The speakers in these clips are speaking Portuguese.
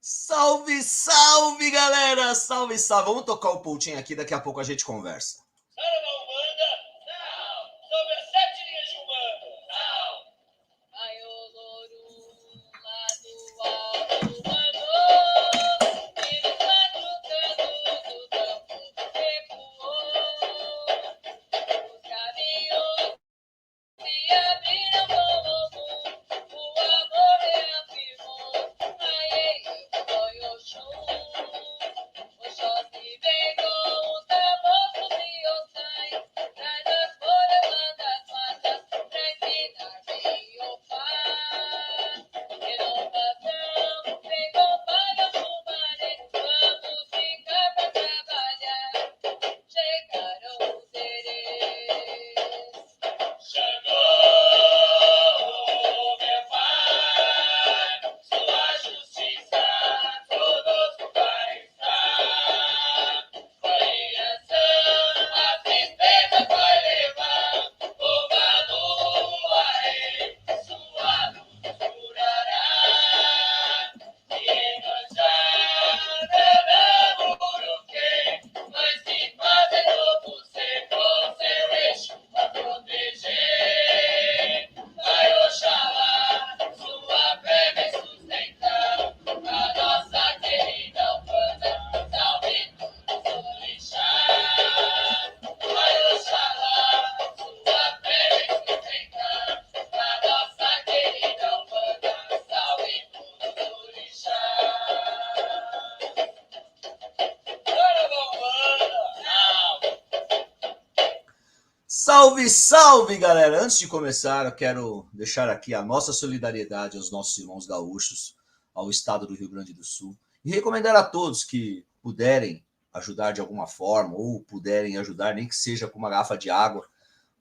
Salve, salve, galera! Salve, salve! Vamos tocar o pontinho aqui, daqui a pouco a gente conversa. Era da Umbanda? Não. Sobre as 7 linhas de Umbanda? Não. Vai o louro lá do alto, mandou, e nos 4 cantos do campo recuou. Os caminhos se abriram com louvor, o amor reafirmou. Aê, foi Oxum, Oxóssi vem com os caboclos e osais, traz as folhas lá das matas pra ensinar Jeová. Renovação, vem com palha chumaré, vamos ficar pra trabalhar. Chegaram os herês. Chegou, meu Pai, sua justiça conosco vai estar. Variação, a tristeza vai levar, louva lua, rei, sua luz durará. E nós já derramos o quê? Mas se fazer novo ser com seu eixo pra proteger. Vai Oxalá, sua fé vem sustentar a nossa querida Umbanda, salve todos os orixás. Vai Oxalá, sua fé vem sustentar a nossa querida Umbanda, salve todos os orixás. Era da Umbanda? Não. Salve, salve, galera! Antes de começar, eu quero deixar aqui a nossa solidariedade aos nossos irmãos gaúchos, ao estado do Rio Grande do Sul, e recomendar a todos que puderem ajudar de alguma forma, ou puderem ajudar, nem que seja com uma garrafa de água,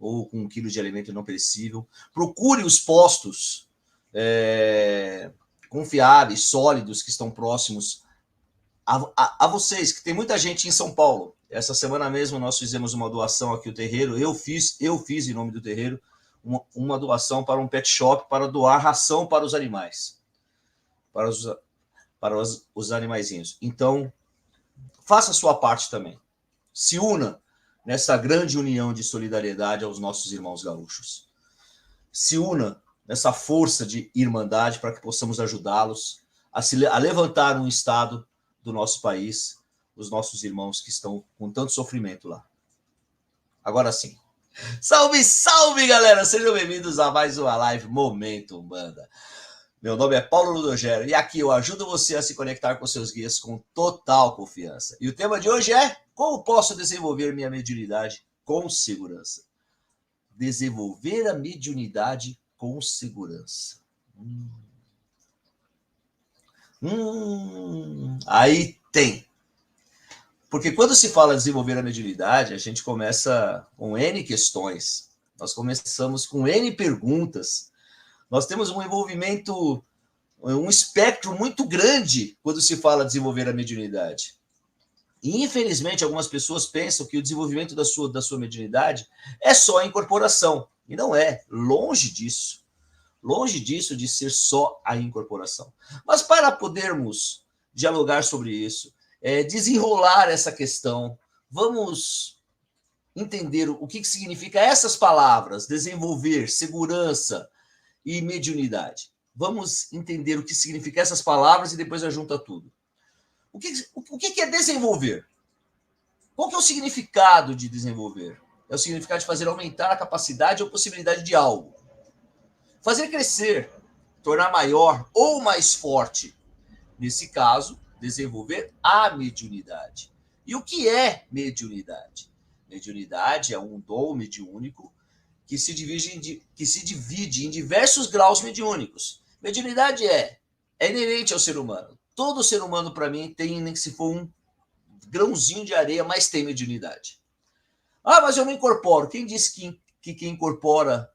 ou com 1 quilo de alimento não perecível, procure os postos confiáveis, sólidos, que estão próximos a vocês, que tem muita gente em São Paulo. Essa semana mesmo nós fizemos uma doação aqui no terreiro, eu fiz em nome do terreiro, uma doação para um pet shop para doar ração para os animais, para os animaizinhos. Então, faça a sua parte também. Se una nessa grande união de solidariedade aos nossos irmãos gaúchos. Se una nessa força de irmandade para que possamos ajudá-los a levantar um estado do nosso país, os nossos irmãos que estão com tanto sofrimento lá. Agora sim. Salve, salve, galera! Sejam bem-vindos a mais uma live Momento Umbanda. Meu nome é Paulo Ludogero e aqui eu ajudo você a se conectar com seus guias com total confiança. E o tema de hoje é: como posso desenvolver minha mediunidade com segurança? Desenvolver a mediunidade com segurança. Aí tem. Porque quando se fala desenvolver a mediunidade, a gente começa com N questões. Nós começamos com N perguntas. Nós temos um envolvimento, um espectro muito grande quando se fala desenvolver a mediunidade. E, infelizmente, algumas pessoas pensam que o desenvolvimento da sua mediunidade é só a incorporação. E não é. Longe disso. Longe disso de ser só a incorporação. Mas para podermos dialogar sobre isso, desenrolar essa questão, vamos entender o que significa essas palavras, desenvolver, segurança e mediunidade. Vamos entender o que significa essas palavras e depois ajunta tudo. O que é desenvolver? Qual que é o significado de desenvolver? É o significado de fazer aumentar a capacidade ou possibilidade de algo. Fazer crescer, tornar maior ou mais forte. Nesse caso, desenvolver a mediunidade. E o que é mediunidade? Mediunidade é um dom mediúnico que se divide em diversos graus mediúnicos. Mediunidade é inerente ao ser humano. Todo ser humano, para mim, tem, nem que se for um grãozinho de areia, mas tem mediunidade. Ah, mas eu não incorporo. Quem disse que quem incorpora,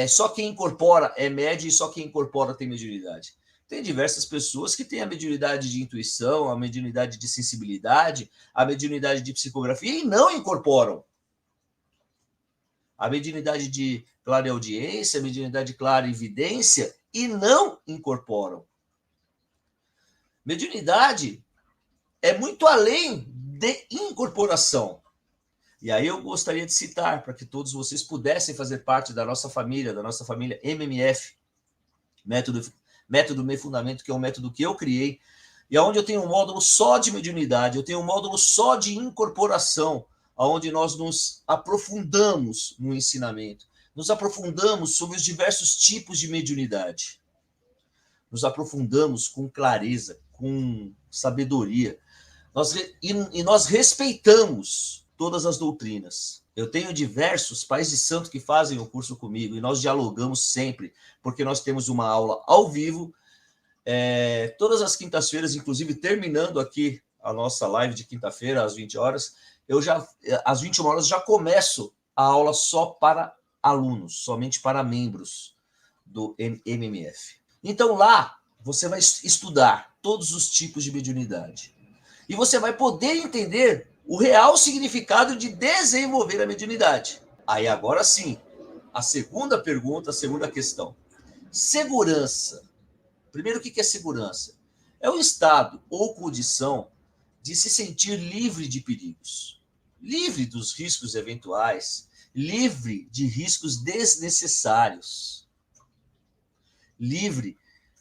só quem incorpora é médio e só quem incorpora tem mediunidade? Tem diversas pessoas que têm a mediunidade de intuição, a mediunidade de sensibilidade, a mediunidade de psicografia e não incorporam. A mediunidade de clareaudiência, a mediunidade de clarevidência e não incorporam. Mediunidade é muito além de incorporação. E aí eu gostaria de citar, para que todos vocês pudessem fazer parte da nossa família MMF, método Meio Fundamento, que é um método que eu criei, e onde eu tenho um módulo só de mediunidade, eu tenho um módulo só de incorporação, onde nós nos aprofundamos no ensinamento, nos aprofundamos sobre os diversos tipos de mediunidade, nos aprofundamos com clareza, com sabedoria, nós respeitamos todas as doutrinas. Eu tenho diversos pais de santo que fazem o curso comigo e nós dialogamos sempre, porque nós temos uma aula ao vivo, todas as quintas-feiras, inclusive terminando aqui a nossa live de quinta-feira, às 20 horas, às 21 horas, já começo a aula só para alunos, somente para membros do MMF. Então lá, você vai estudar todos os tipos de mediunidade. E você vai poder entender o real significado de desenvolver a mediunidade. Aí agora sim, a segunda pergunta, a segunda questão. Segurança. Primeiro, o que é segurança? É o estado ou condição de se sentir livre de perigos, livre dos riscos eventuais, livre de riscos desnecessários, livre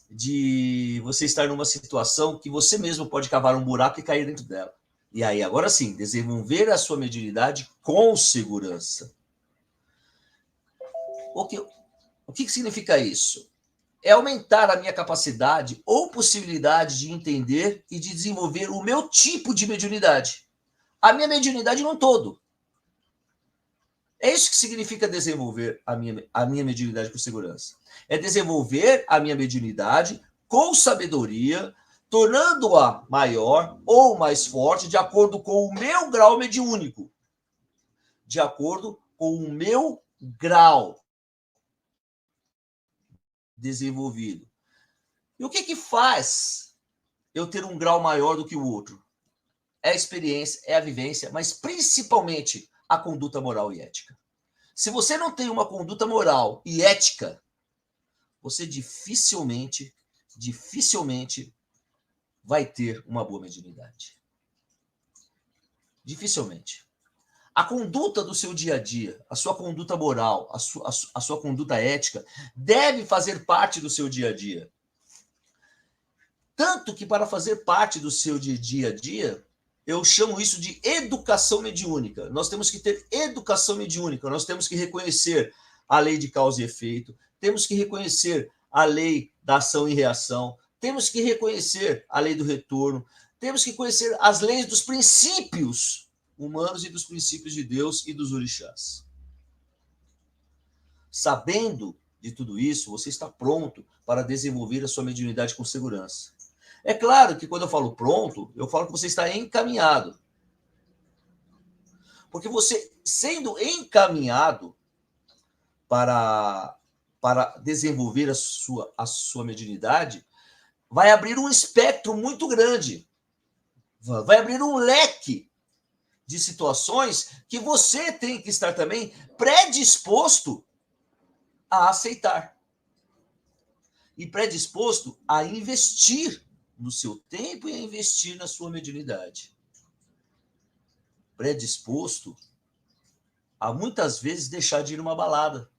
de você estar numa situação que você mesmo pode cavar um buraco e cair dentro dela. E aí, agora sim, desenvolver a sua mediunidade com segurança. O que significa isso? É aumentar a minha capacidade ou possibilidade de entender e de desenvolver o meu tipo de mediunidade. A minha mediunidade num todo. É isso que significa desenvolver a minha mediunidade com segurança. É desenvolver a minha mediunidade com sabedoria, tornando-a maior ou mais forte de acordo com o meu grau mediúnico. De acordo com o meu grau desenvolvido. E o que faz eu ter um grau maior do que o outro? É a experiência, é a vivência, mas principalmente a conduta moral e ética. Se você não tem uma conduta moral e ética, você dificilmente vai ter uma boa mediunidade. Dificilmente. A conduta do seu dia a dia, a sua conduta moral, a sua conduta ética, deve fazer parte do seu dia a dia. Tanto que para fazer parte do seu dia a dia, eu chamo isso de educação mediúnica. Nós temos que ter educação mediúnica, nós temos que reconhecer a lei de causa e efeito, temos que reconhecer a lei da ação e reação, temos que reconhecer a lei do retorno, temos que conhecer as leis dos princípios humanos e dos princípios de Deus e dos orixás. Sabendo de tudo isso, você está pronto para desenvolver a sua mediunidade com segurança. É claro que quando eu falo pronto, eu falo que você está encaminhado. Porque você, sendo encaminhado para desenvolver a sua mediunidade, vai abrir um espectro muito grande. Vai abrir um leque de situações que você tem que estar também predisposto a aceitar. E predisposto a investir no seu tempo e a investir na sua mediunidade. Predisposto a muitas vezes deixar de ir numa balada.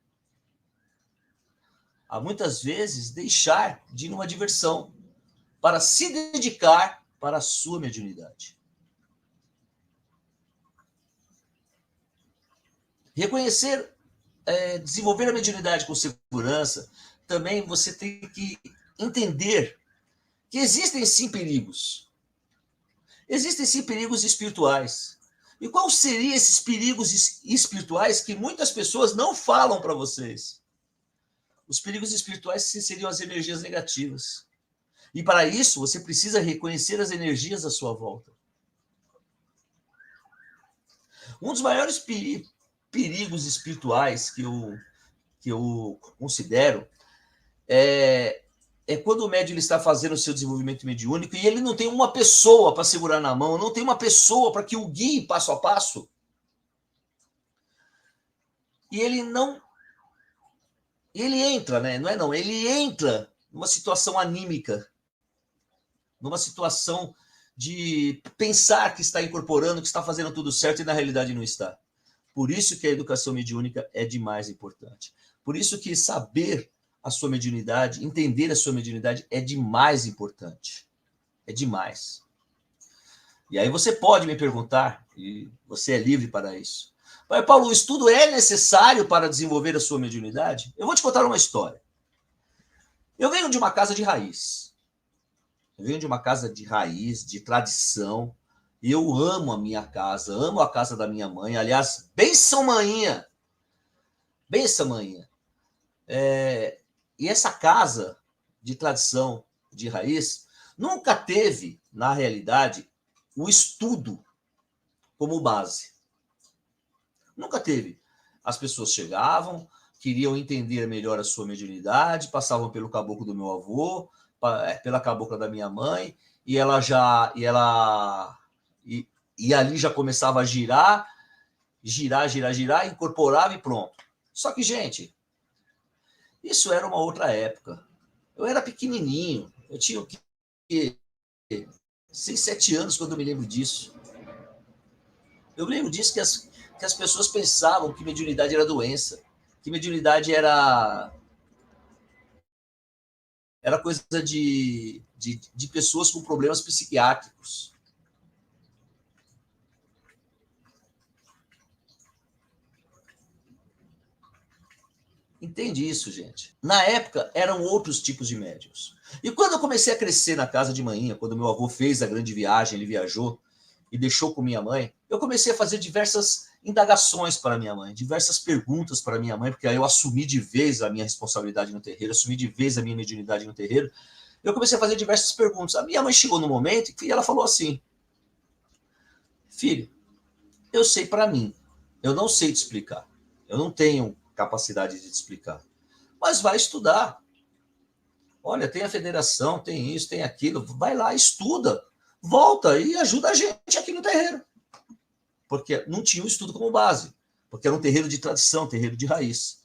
A muitas vezes deixar de ir numa diversão para se dedicar para a sua mediunidade. Reconhecer, desenvolver a mediunidade com segurança, também você tem que entender que existem sim perigos. Existem sim perigos espirituais. E quais seriam esses perigos espirituais que muitas pessoas não falam para vocês? Os perigos espirituais seriam as energias negativas. E para isso, você precisa reconhecer as energias à sua volta. Um dos maiores perigos espirituais que eu considero é quando o médium ele está fazendo o seu desenvolvimento mediúnico e ele não tem uma pessoa para segurar na mão, não tem uma pessoa para que o guie passo a passo. E ele entra, né? Ele entra numa situação anímica numa situação de pensar que está incorporando, que está fazendo tudo certo e na realidade não está. Por isso que a educação mediúnica é de mais importante. Por isso que saber a sua mediunidade, entender a sua mediunidade é de mais importante. É demais. E aí você pode me perguntar, e você é livre para isso. Pai Paulo, o estudo é necessário para desenvolver a sua mediunidade? Eu vou te contar uma história. Eu venho de uma casa de raiz. Eu venho de uma casa de raiz, de tradição. Eu amo a minha casa, amo a casa da minha mãe. Aliás, benção manhinha. Benção manhinha. E essa casa de tradição, de raiz, nunca teve, na realidade, o estudo como base. Nunca teve. As pessoas chegavam, queriam entender melhor a sua mediunidade, passavam pelo caboclo do meu avô, pela cabocla da minha mãe, e ali já começava a girar, incorporava e pronto. Só que, gente, isso era uma outra época. Eu era pequenininho, eu tinha o quê? 6, 7 anos quando eu me lembro disso. Eu lembro disso que as pessoas pensavam que mediunidade era doença, que mediunidade era coisa de pessoas com problemas psiquiátricos. Entende isso, gente? Na época, eram outros tipos de médiuns. E quando eu comecei a crescer na casa de manhinha, quando meu avô fez a grande viagem, ele viajou e deixou com minha mãe, eu comecei a fazer diversas indagações para minha mãe, diversas perguntas para minha mãe, porque aí eu assumi de vez a minha responsabilidade no terreiro, assumi de vez a minha mediunidade no terreiro. Eu comecei a fazer diversas perguntas. A minha mãe chegou no momento e ela falou assim: filho, eu sei para mim, eu não sei te explicar, eu não tenho capacidade de te explicar, mas vai estudar. Olha, tem a federação, tem isso, tem aquilo, vai lá, estuda, volta e ajuda a gente aqui no terreiro. Porque não tinha o estudo como base, porque era um terreiro de tradição, terreiro de raiz.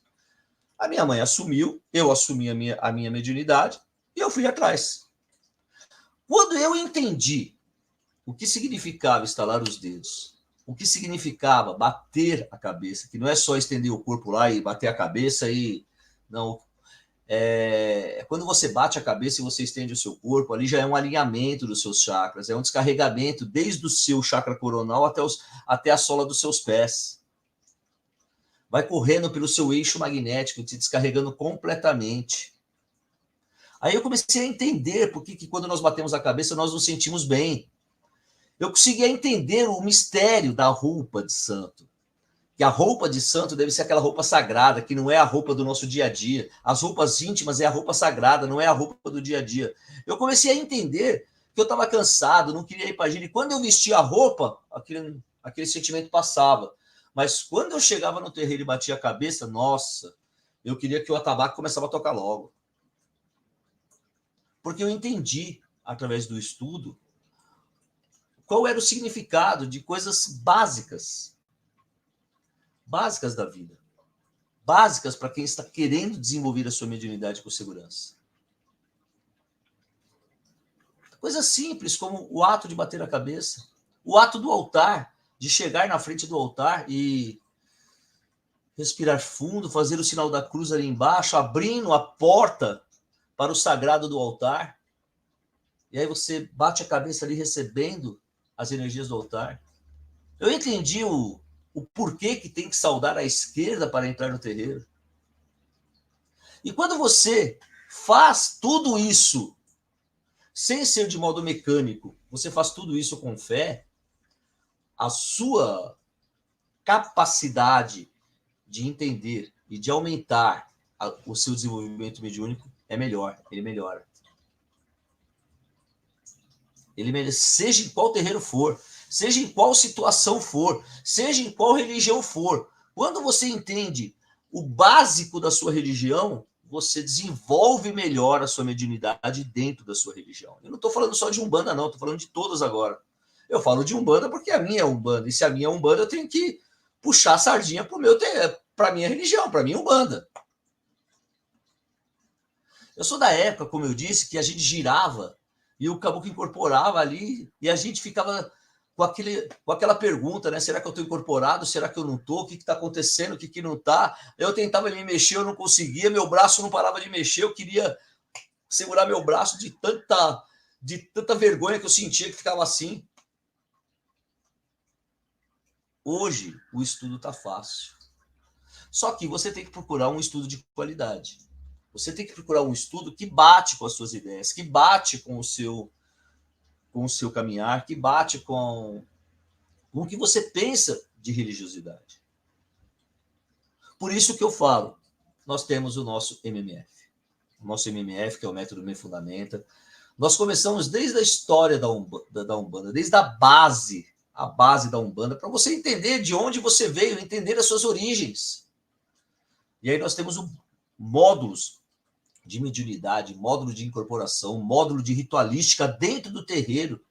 A minha mãe assumiu, eu assumi a minha mediunidade e eu fui atrás. Quando eu entendi o que significava estalar os dedos, o que significava bater a cabeça, que não é só estender o corpo lá e bater a cabeça e... Não, quando você bate a cabeça e você estende o seu corpo, ali já é um alinhamento dos seus chakras, é um descarregamento desde o seu chakra coronal até a sola dos seus pés. Vai correndo pelo seu eixo magnético, te descarregando completamente. Aí eu comecei a entender por que quando nós batemos a cabeça nós nos sentimos bem. Eu consegui entender o mistério da roupa de santo. Que a roupa de santo deve ser aquela roupa sagrada, que não é a roupa do nosso dia a dia. As roupas íntimas é a roupa sagrada, não é a roupa do dia a dia. Eu comecei a entender que eu estava cansado, não queria ir para a gira. E quando eu vestia a roupa, aquele sentimento passava. Mas quando eu chegava no terreiro e batia a cabeça, nossa, eu queria que o atabaque começava a tocar logo. Porque eu entendi, através do estudo, qual era o significado de coisas básicas da vida. Básicas para quem está querendo desenvolver a sua mediunidade com segurança. Coisas simples, como o ato de bater a cabeça, o ato do altar, de chegar na frente do altar e respirar fundo, fazer o sinal da cruz ali embaixo, abrindo a porta para o sagrado do altar. E aí você bate a cabeça ali recebendo as energias do altar. Eu entendi o porquê que tem que saudar à esquerda para entrar no terreiro. E quando você faz tudo isso sem ser de modo mecânico, você faz tudo isso com fé, a sua capacidade de entender e de aumentar o seu desenvolvimento mediúnico é melhor, ele melhora. Seja em qual terreiro for, seja em qual situação for, seja em qual religião for. Quando você entende o básico da sua religião, você desenvolve melhor a sua mediunidade dentro da sua religião. Eu não estou falando só de Umbanda, não, estou falando de todas agora. Eu falo de Umbanda porque a minha é Umbanda, e se a minha é Umbanda, eu tenho que puxar a sardinha para a minha religião, para a minha Umbanda. Eu sou da época, como eu disse, que a gente girava E o caboclo incorporava ali, e a gente ficava com aquela pergunta, né? Será que eu estou incorporado? Será que eu não estou? O que está acontecendo? O que não está? Eu tentava me mexer, eu não conseguia, meu braço não parava de mexer, eu queria segurar meu braço de tanta vergonha que eu sentia que ficava assim. Hoje, o estudo está fácil. Só que você tem que procurar um estudo de qualidade. Você tem que procurar um estudo que bate com as suas ideias, que bate com o seu caminhar, que bate com o que você pensa de religiosidade. Por isso que eu falo, nós temos o nosso MMF. O nosso MMF, que é o Método Me Fundamenta. Nós começamos desde a história da Umbanda, desde a base da Umbanda, para você entender de onde você veio, entender as suas origens. E aí nós temos módulos de mediunidade, módulo de incorporação, módulo de ritualística dentro do terreiro.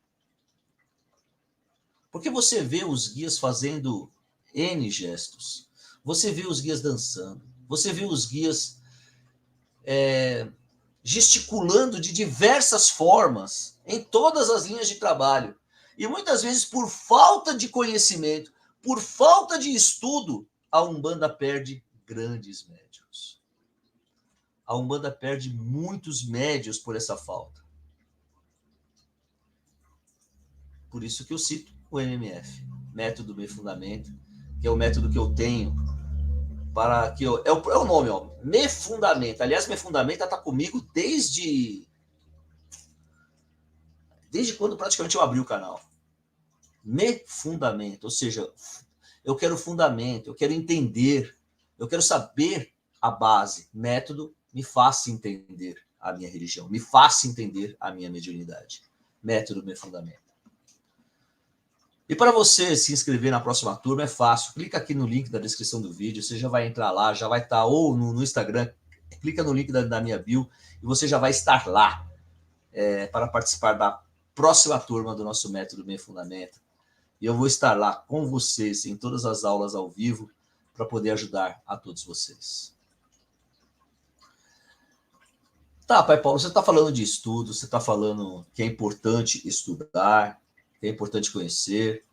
Porque você vê os guias fazendo N gestos, você vê os guias dançando, você vê os guias gesticulando de diversas formas, em todas as linhas de trabalho. E muitas vezes, por falta de conhecimento, por falta de estudo, a Umbanda perde grandes médiuns. A Umbanda perde muitos médiuns por essa falta. Por isso que eu cito o MMF, Método Me Fundamenta, que é o método que eu tenho para que é o nome, ó, Me Fundamenta. Aliás, Me Fundamenta está comigo desde quando praticamente eu abri o canal. Me Fundamenta, ou seja, eu quero fundamento, eu quero entender, eu quero saber a base. Método me faça entender a minha religião, me faça entender a minha mediunidade. Método Me Fundamenta. E para você se inscrever na próxima turma é fácil. Clica aqui no link da descrição do vídeo, você já vai entrar lá, já vai estar ou no Instagram, clica no link da minha bio e você já vai estar lá para participar da próxima turma do nosso Método Me Fundamenta. E eu vou estar lá com vocês em todas as aulas ao vivo para poder ajudar a todos vocês. Tá, Pai Paulo, você está falando de estudo, você está falando que é importante estudar, que é importante conhecer.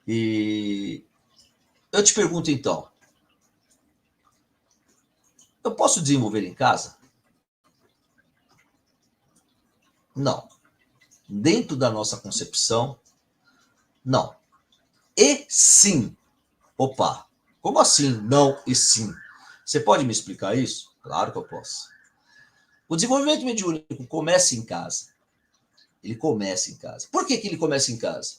E eu te pergunto então, eu posso desenvolver em casa? Não. Dentro da nossa concepção, não. E sim. Opa, como assim não e sim? Você pode me explicar isso? Claro que eu posso. O desenvolvimento mediúnico começa em casa. Ele começa em casa. Por que ele começa em casa?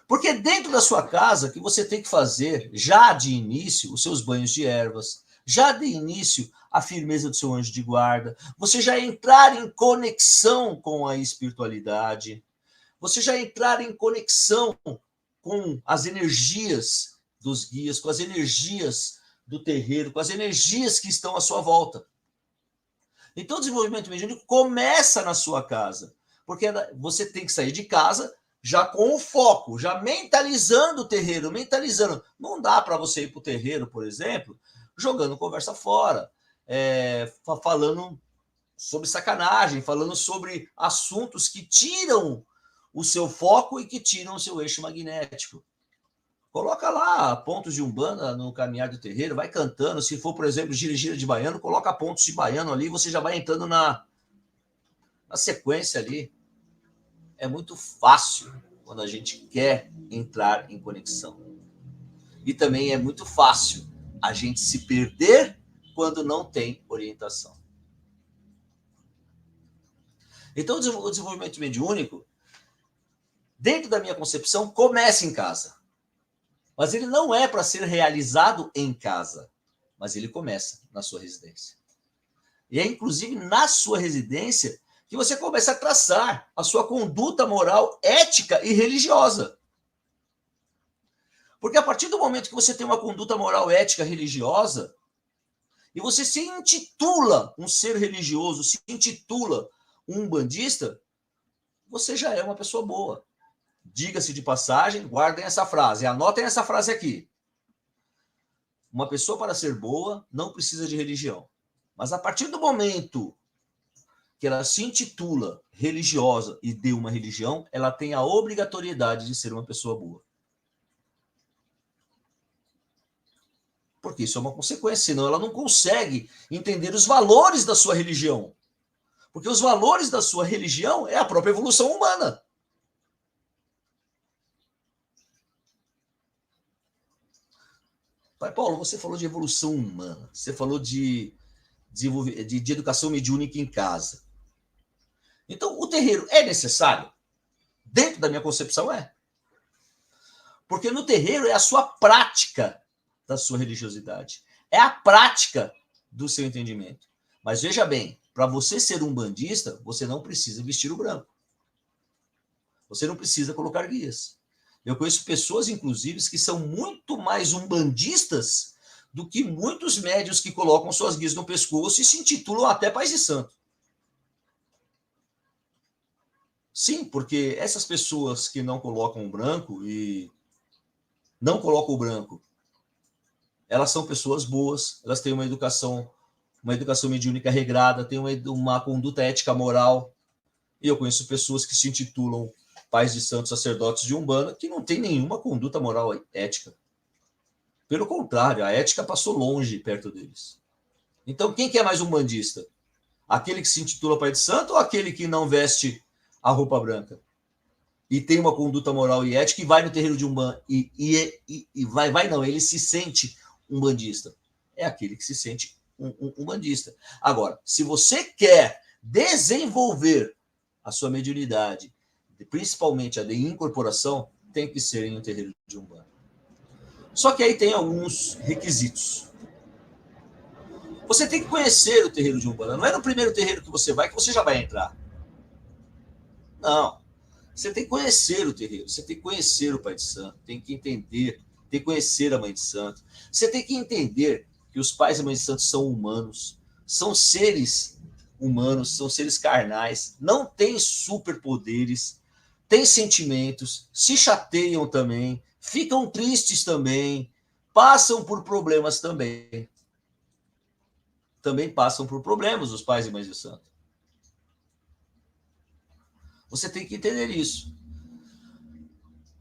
Porque dentro da sua casa que você tem que fazer, já de início, os seus banhos de ervas, já de início, a firmeza do seu anjo de guarda, você já entrar em conexão com a espiritualidade, você já entrar em conexão com as energias dos guias, com as energias do terreiro, com as energias que estão à sua volta. Então, o desenvolvimento mediúnico começa na sua casa, porque você tem que sair de casa já com o foco, já mentalizando o terreiro, mentalizando. Não dá para você ir para o terreiro, por exemplo, jogando conversa fora, falando sobre sacanagem, falando sobre assuntos que tiram o seu foco e que tiram o seu eixo magnético. Coloca lá pontos de Umbanda no caminhar do terreiro, vai cantando. Se for, por exemplo, gira de baiano, coloca pontos de baiano ali, você já vai entrando na sequência ali. É muito fácil quando a gente quer entrar em conexão. E também é muito fácil a gente se perder quando não tem orientação. Então, o desenvolvimento mediúnico, dentro da minha concepção, começa em casa. Mas ele não é para ser realizado em casa, mas ele começa na sua residência. E é, inclusive, na sua residência que você começa a traçar a sua conduta moral, ética e religiosa. Porque a partir do momento que você tem uma conduta moral, ética, religiosa, e você se intitula um ser religioso, se intitula um umbandista, você já é uma pessoa boa. Diga-se de passagem, guardem essa frase, anotem essa frase aqui. Uma pessoa, para ser boa, não precisa de religião. Mas a partir do momento que ela se intitula religiosa e de uma religião, ela tem a obrigatoriedade de ser uma pessoa boa. Porque isso é uma consequência, senão ela não consegue entender os valores da sua religião. Porque os valores da sua religião é a própria evolução humana. Pai Paulo, você falou de evolução humana, você falou de educação mediúnica em casa. Então, o terreiro é necessário? Dentro da minha concepção, é. Porque no terreiro é a sua prática da sua religiosidade. É a prática do seu entendimento. Mas veja bem, para você ser um bandista, você não precisa vestir o branco. Você não precisa colocar guias. Eu conheço pessoas, inclusive, que são muito mais umbandistas do que muitos médios que colocam suas guias no pescoço e se intitulam até pais de santo. Sim, porque essas pessoas que não colocam o branco e não colocam o branco, elas são pessoas boas, elas têm uma educação mediúnica regrada, têm uma conduta ética moral. E eu conheço pessoas que se intitulam pais de santos, sacerdotes de Umbanda, que não têm nenhuma conduta moral ética. Pelo contrário, a ética passou longe perto deles. Então, quem que é mais umbandista? Aquele que se intitula pai de santo ou aquele que não veste a roupa branca? E tem uma conduta moral e ética e vai no terreiro de Umbanda ele se sente umbandista. É aquele que se sente umbandista. Agora, se você quer desenvolver a sua mediunidade, principalmente a de incorporação, tem que ser em um terreiro de Umbanda. Só que aí tem alguns requisitos. Você tem que conhecer o terreiro de Umbanda. Não é no primeiro terreiro que você já vai entrar. Não. Você tem que conhecer o terreiro, você tem que conhecer o pai de santo, tem que entender, tem que conhecer a mãe de santo. Você tem que entender que os pais e mães de santo são humanos, são seres humanos, são seres carnais, não têm superpoderes, têm sentimentos, se chateiam também, ficam tristes também, passam por problemas também. Também passam por problemas os pais e mães de santo. Você tem que entender isso.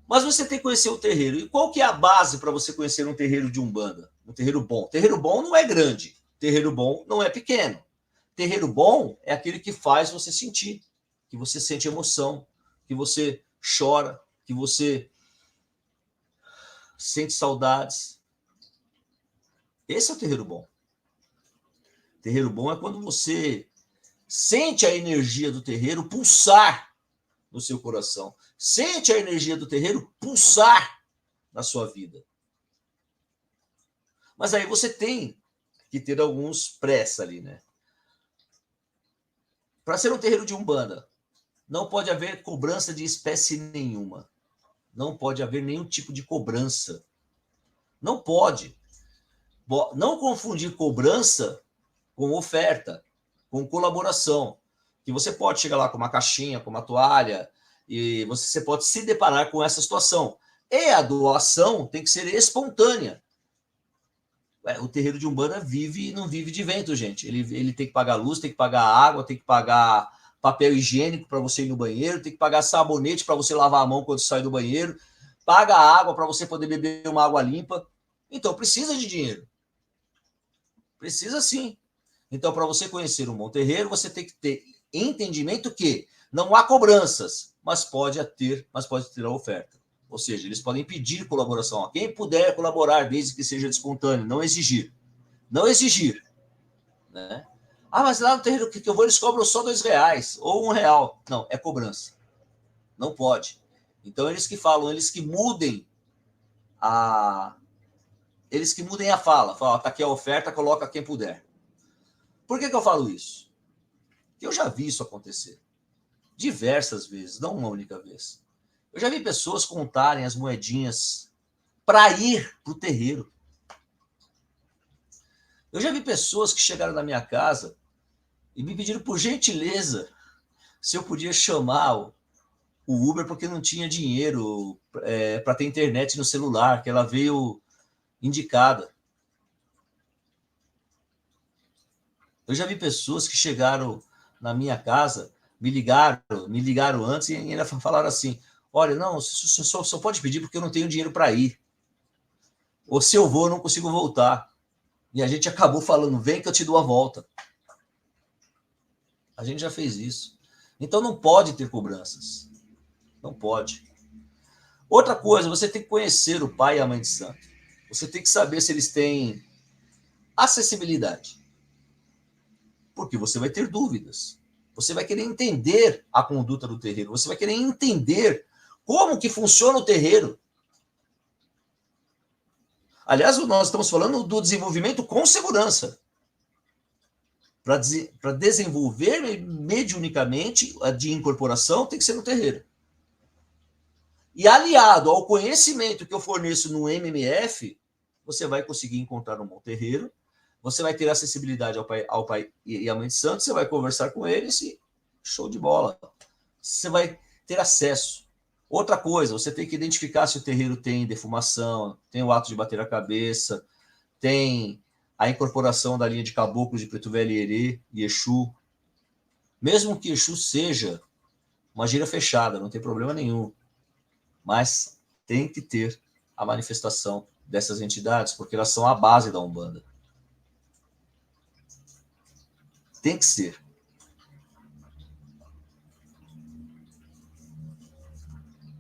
Mas você tem que conhecer o terreiro. E qual que é a base para você conhecer um terreiro de Umbanda? Um terreiro bom. Terreiro bom não é grande. Terreiro bom não é pequeno. Terreiro bom é aquele que faz você sentir, que você sente emoção, que você chora, que você sente saudades. Esse é o terreiro bom. Terreiro bom é quando você sente a energia do terreiro pulsar no seu coração. Sente a energia do terreiro pulsar na sua vida. Mas aí você tem que ter alguns pressa ali, né? Para ser um terreiro de Umbanda, não pode haver cobrança de espécie nenhuma. Não pode haver nenhum tipo de cobrança. Não pode. Não confundir cobrança com oferta, com colaboração. Que você pode chegar lá com uma caixinha, com uma toalha, e você pode se deparar com essa situação. E a doação tem que ser espontânea. O terreiro de Umbanda não vive de vento, gente. Ele tem que pagar luz, tem que pagar água, tem que pagar papel higiênico para você ir no banheiro, tem que pagar sabonete para você lavar a mão quando sai do banheiro, paga água para você poder beber uma água limpa. Então, precisa de dinheiro. Precisa sim. Então, para você conhecer um bom terreiro, você tem que ter entendimento que não há cobranças, mas pode ter a oferta. Ou seja, eles podem pedir colaboração. Quem puder colaborar, desde que seja espontâneo, não exigir. Não exigir. Né? Ah, mas lá no terreiro que eu vou, eles cobram só R$2 ou R$1. Não, é cobrança. Não pode. Então, eles que falam, eles que mudem a fala. Falam, tá aqui a oferta, coloca quem puder. Por que eu falo isso? Eu já vi isso acontecer. Diversas vezes, não uma única vez. Eu já vi pessoas contarem as moedinhas para ir para o terreiro. Eu já vi pessoas que chegaram na minha casa e me pediram por gentileza se eu podia chamar o Uber porque não tinha dinheiro para ter internet no celular, que ela veio indicada. Eu já vi pessoas que chegaram na minha casa me ligaram antes e ainda falaram assim: olha, não, só pode pedir porque eu não tenho dinheiro para ir. Ou se eu vou, eu não consigo voltar. E a gente acabou falando: vem que eu te dou a volta. A gente já fez isso. Então não pode ter cobranças. Não pode. Outra coisa, você tem que conhecer o pai e a mãe de santo. Você tem que saber se eles têm acessibilidade. Porque você vai ter dúvidas. Você vai querer entender a conduta do terreiro. Você vai querer entender como que funciona o terreiro. Aliás, nós estamos falando do desenvolvimento com segurança. Para desenvolver mediunicamente de incorporação, tem que ser no terreiro. E aliado ao conhecimento que eu forneço no MMF, você vai conseguir encontrar um bom terreiro, você vai ter acessibilidade ao pai e à mãe de santo, você vai conversar com eles e show de bola. Você vai ter acesso. Outra coisa, você tem que identificar se o terreiro tem defumação, tem o ato de bater a cabeça, tem a incorporação da linha de caboclos de Preto Velho e Herê e Exu. Mesmo que Exu seja uma gira fechada, não tem problema nenhum. Mas tem que ter a manifestação dessas entidades, porque elas são a base da Umbanda. Tem que ser.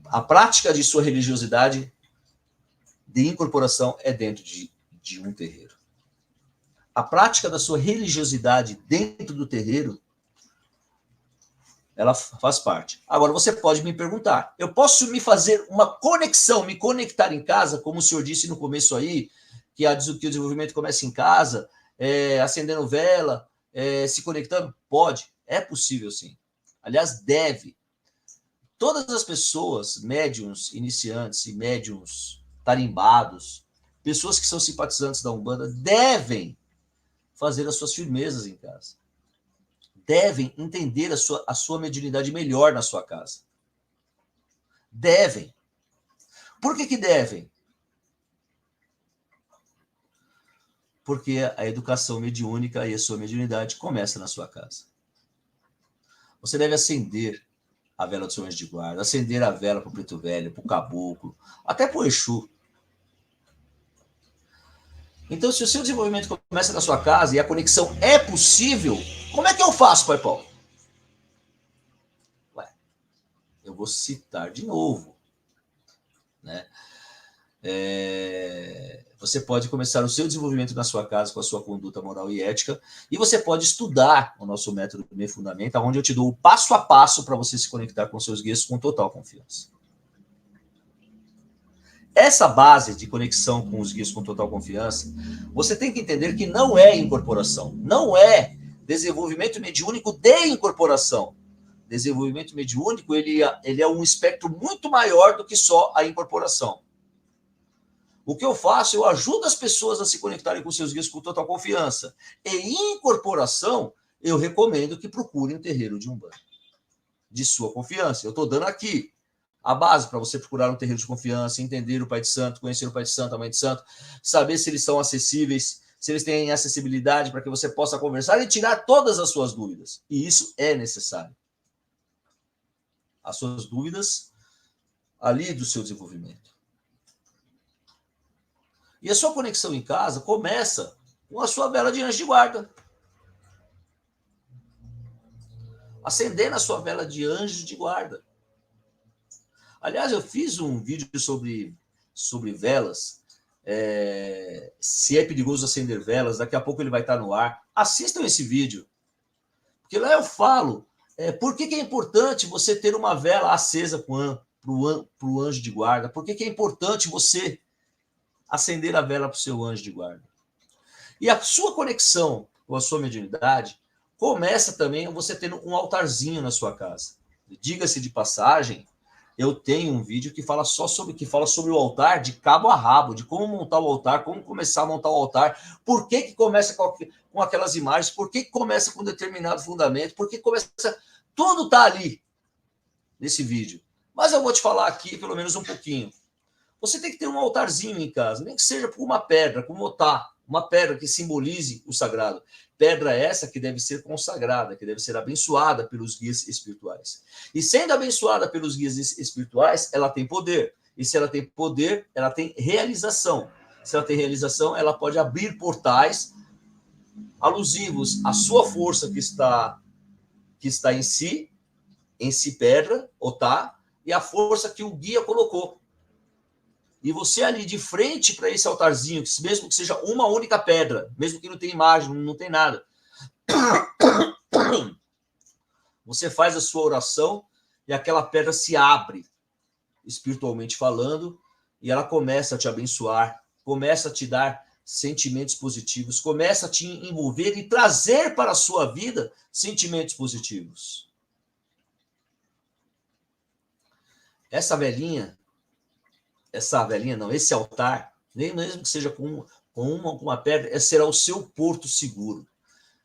A prática de sua religiosidade de incorporação é dentro de um terreiro. A prática da sua religiosidade dentro do terreiro, ela faz parte. Agora, você pode me perguntar, eu posso me fazer uma conexão, me conectar em casa, como o senhor disse no começo aí, que o desenvolvimento começa em casa, acendendo vela, se conectando? Pode, é possível sim. Aliás, deve. Todas as pessoas, médiuns iniciantes e médiuns tarimbados, pessoas que são simpatizantes da Umbanda, devem fazer as suas firmezas em casa. Devem entender a sua mediunidade melhor na sua casa. Devem. Por que devem? Porque a educação mediúnica e a sua mediunidade começa na sua casa. Você deve acender a vela do seu anjo de guarda, acender a vela para o Preto Velho, para o Caboclo, até para o Exu. Então, se o seu desenvolvimento começa na sua casa e a conexão é possível, como é que eu faço, Pai Paulo? Ué, eu vou citar de novo. Né? Você pode começar o seu desenvolvimento na sua casa com a sua conduta moral e ética, e você pode estudar o nosso método Me Fundamenta, onde eu te dou o passo a passo para você se conectar com seus guias com total confiança. Essa base de conexão com os guias com total confiança, você tem que entender que não é incorporação, não é desenvolvimento mediúnico de incorporação. Desenvolvimento mediúnico, ele é um espectro muito maior do que só a incorporação. O que eu faço, eu ajudo as pessoas a se conectarem com seus guias com total confiança. E incorporação, eu recomendo que procurem um terreiro de Umbanda, de sua confiança. Eu estou dando aqui a base para você procurar um terreiro de confiança, entender o Pai de Santo, conhecer o Pai de Santo, a Mãe de Santo, saber se eles são acessíveis, se eles têm acessibilidade para que você possa conversar e tirar todas as suas dúvidas. E isso é necessário. As suas dúvidas ali do seu desenvolvimento. E a sua conexão em casa começa com a sua vela de anjo de guarda. Acendendo a sua vela de anjo de guarda. Aliás, eu fiz um vídeo sobre velas. Se é perigoso acender velas, daqui a pouco ele vai estar no ar. Assistam esse vídeo. Porque lá eu falo por que é importante você ter uma vela acesa para o anjo de guarda. Por que é importante você acender a vela para o seu anjo de guarda. E a sua conexão com a sua mediunidade começa também você tendo um altarzinho na sua casa. Diga-se de passagem, eu tenho um vídeo que fala sobre o altar de cabo a rabo, de como montar o altar, como começar a montar o altar, por que começa com aquelas imagens, por que começa com determinado fundamento, por que começa... Tudo está ali nesse vídeo. Mas eu vou te falar aqui pelo menos um pouquinho. Você tem que ter um altarzinho em casa, nem que seja por uma pedra, com um otá. Uma pedra que simbolize o sagrado. Pedra essa que deve ser consagrada, que deve ser abençoada pelos guias espirituais. E sendo abençoada pelos guias espirituais, ela tem poder. E se ela tem poder, ela tem realização. Se ela tem realização, ela pode abrir portais alusivos à sua força que está em si pedra, Otá, e a força que o guia colocou. E você ali de frente para esse altarzinho, mesmo que seja uma única pedra, mesmo que não tenha imagem, não tem nada, você faz a sua oração e aquela pedra se abre, espiritualmente falando, e ela começa a te abençoar, começa a te dar sentimentos positivos, começa a te envolver e trazer para a sua vida sentimentos positivos. Esse altar, nem mesmo que seja com uma pedra, será o seu porto seguro.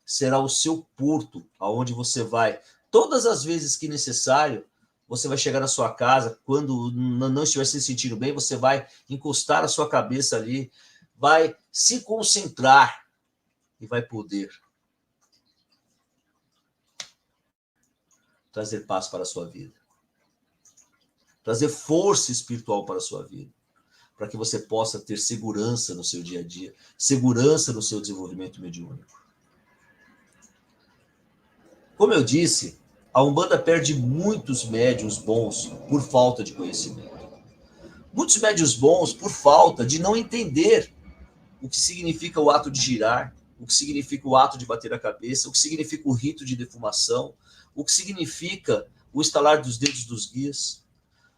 Será o seu porto, aonde você vai. Todas as vezes que necessário, você vai chegar na sua casa, quando não estiver se sentindo bem, você vai encostar a sua cabeça ali, vai se concentrar e vai poder trazer paz para a sua vida. Trazer força espiritual para a sua vida, para que você possa ter segurança no seu dia a dia, segurança no seu desenvolvimento mediúnico. Como eu disse, a Umbanda perde muitos médiuns bons por falta de conhecimento. Muitos médiuns bons por falta de não entender o que significa o ato de girar, o que significa o ato de bater a cabeça, o que significa o rito de defumação, o que significa o estalar dos dedos dos guias.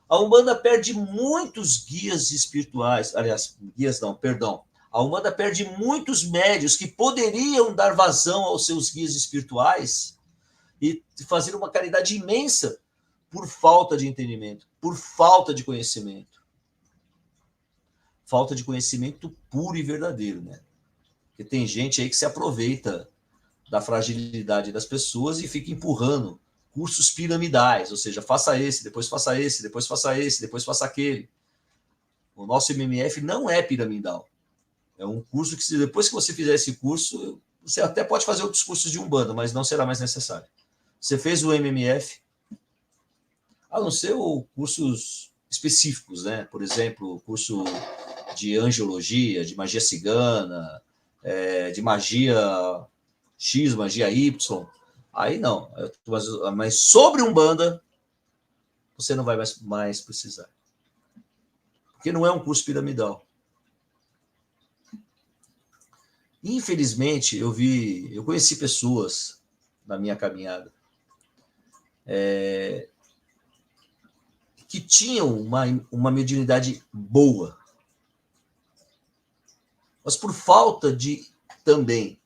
A Umbanda perde muitos guias espirituais, aliás, guias não, perdão. A Umbanda perde muitos médiuns que poderiam dar vazão aos seus guias espirituais e fazer uma caridade imensa por falta de entendimento, por falta de conhecimento. Falta de conhecimento puro e verdadeiro, né? Porque tem gente aí que se aproveita da fragilidade das pessoas e fica empurrando cursos piramidais, ou seja, faça esse, depois faça esse, depois faça esse, depois faça aquele. O nosso MMF não é piramidal. É um curso que, depois que você fizer esse curso, você até pode fazer outros cursos de Umbanda, mas não será mais necessário. Você fez o MMF, a não ser cursos específicos, né? Por exemplo, curso de angiologia, de magia cigana, de magia X, magia Y. Aí não. Mas sobre Umbanda, você não vai mais precisar. Porque não é um curso piramidal. Infelizmente, eu conheci pessoas na minha caminhada que tinham uma mediunidade boa, mas por falta também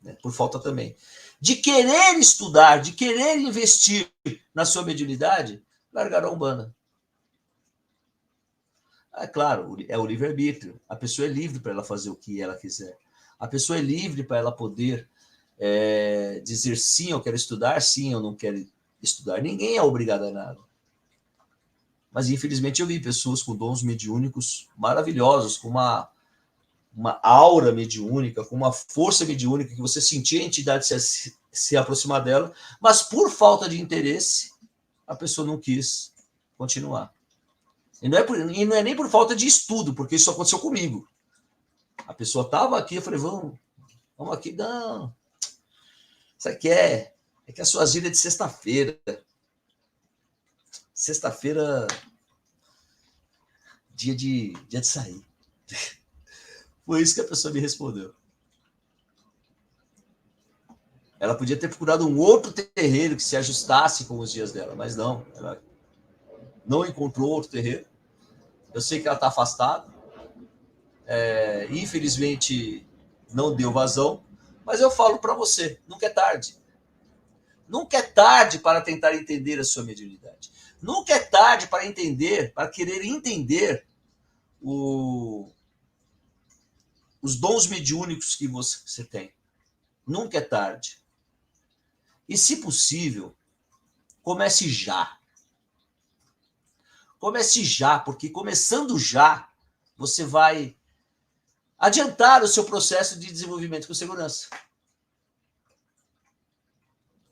de querer estudar, de querer investir na sua mediunidade, largaram a Umbanda. É claro, é o livre-arbítrio. A pessoa é livre para ela fazer o que ela quiser. A pessoa é livre para ela poder dizer sim, eu quero estudar, sim, eu não quero estudar. Ninguém é obrigado a nada. Mas, infelizmente, eu vi pessoas com dons mediúnicos maravilhosos, com uma aura mediúnica, com uma força mediúnica, que você sentia a entidade se aproximar dela, mas por falta de interesse, a pessoa não quis continuar. E não é nem por falta de estudo, porque isso aconteceu comigo. A pessoa estava aqui, eu falei, vamos aqui, não. Isso aqui é que a sua gira é de sexta-feira. Sexta-feira, dia de sair. Foi isso que a pessoa me respondeu. Ela podia ter procurado um outro terreiro que se ajustasse com os dias dela, mas não. Ela não encontrou outro terreiro. Eu sei que ela está afastada. Infelizmente, não deu vazão. Mas eu falo para você, nunca é tarde. Nunca é tarde para tentar entender a sua mediunidade. Nunca é tarde para entender, para querer entender os dons mediúnicos que você tem. Nunca é tarde. E, se possível, comece já. Comece já, porque começando já, você vai adiantar o seu processo de desenvolvimento com segurança.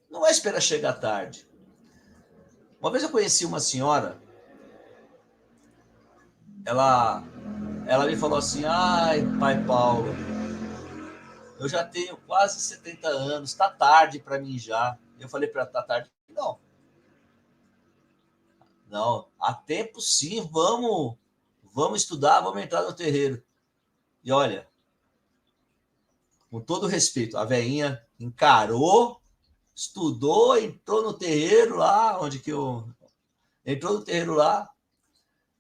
Não vai esperar chegar tarde. Uma vez eu conheci uma senhora, ela me falou assim, ai, pai Paulo, eu já tenho quase 70 anos, tá tarde para mim já. Eu falei para ela, tá tarde? Não, há tempo sim, vamos estudar, vamos entrar no terreiro. E olha, com todo respeito, a velhinha encarou, estudou, entrou no terreiro lá, entrou no terreiro lá,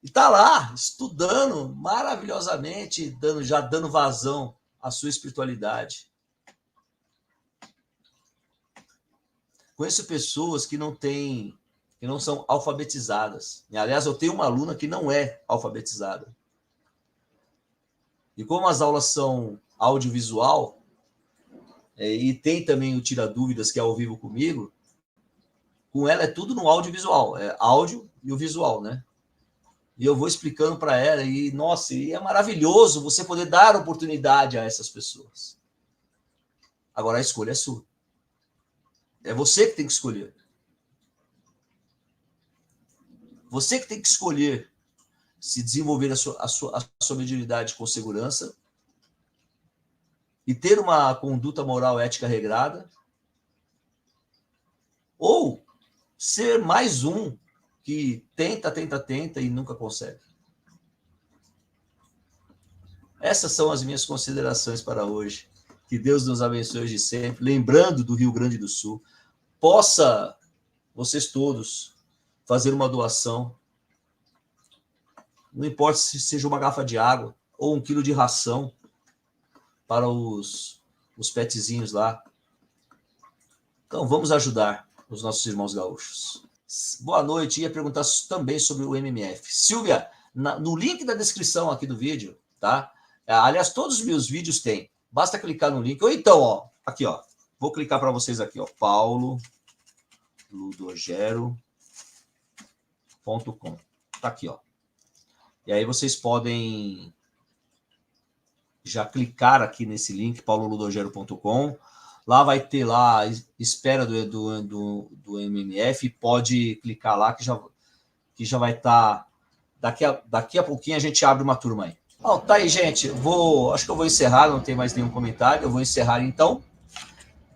e tá lá, estudando maravilhosamente, já dando vazão à sua espiritualidade. Conheço pessoas que não são alfabetizadas. E, aliás, eu tenho uma aluna que não é alfabetizada. E como as aulas são audiovisual, e tem também o Tira Dúvidas, que é ao vivo comigo, com ela é tudo no audiovisual, é áudio e o visual, né? E eu vou explicando para ela, e nossa, e é maravilhoso você poder dar oportunidade a essas pessoas. Agora a escolha é sua. É você que tem que escolher. Você que tem que escolher se desenvolver a sua mediunidade com segurança e ter uma conduta moral ética regrada, ou ser mais um que tenta e nunca consegue. Essas são as minhas considerações para hoje. Que Deus nos abençoe hoje sempre. Lembrando do Rio Grande do Sul, possa vocês todos fazer uma doação. Não importa se seja uma garrafa de água ou 1 quilo de ração para os petzinhos lá. Então, vamos ajudar os nossos irmãos gaúchos. Boa noite. Ia perguntar também sobre o MMF. Silvia, no link da descrição aqui do vídeo, tá? Aliás, todos os meus vídeos têm. Basta clicar no link. Ou então, ó, aqui, ó. Vou clicar para vocês aqui, ó. pauloludogero.com. Tá aqui, ó. E aí vocês podem já clicar aqui nesse link, pauloludogero.com. Lá vai ter lá espera do MMF. Pode clicar lá que já vai estar. Daqui a pouquinho a gente abre uma turma aí. Bom, tá aí, gente. Acho que eu vou encerrar, não tem mais nenhum comentário. Eu vou encerrar então.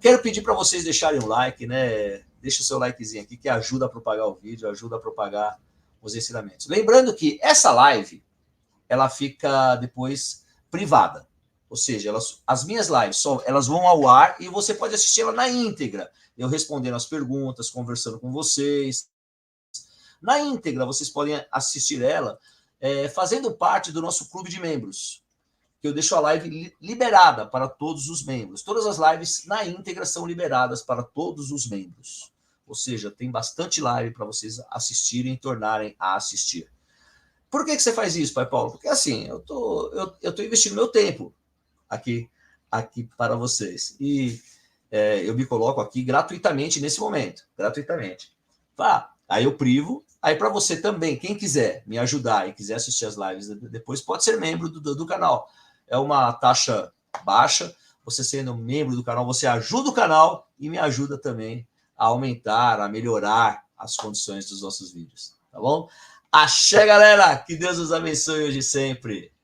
Quero pedir para vocês deixarem um like, né? Deixa o seu likezinho aqui que ajuda a propagar o vídeo, ajuda a propagar os ensinamentos. Lembrando que essa live ela fica depois privada. Ou seja, as minhas lives elas vão ao ar e você pode assistir ela na íntegra. Eu respondendo as perguntas, conversando com vocês. Na íntegra, vocês podem assistir ela fazendo parte do nosso clube de membros. Que eu deixo a live liberada para todos os membros. Todas as lives na íntegra são liberadas para todos os membros. Ou seja, tem bastante live para vocês assistirem e tornarem a assistir. Por que você faz isso, Pai Paulo? Porque assim, eu tô investindo meu tempo aqui para vocês. E eu me coloco aqui gratuitamente nesse momento. Gratuitamente. Aí eu privo. Aí para você também, quem quiser me ajudar e quiser assistir as lives depois, pode ser membro do canal. É uma taxa baixa. Você sendo membro do canal, você ajuda o canal e me ajuda também a aumentar, a melhorar as condições dos nossos vídeos. Tá bom? Axé, galera! Que Deus nos abençoe hoje e sempre.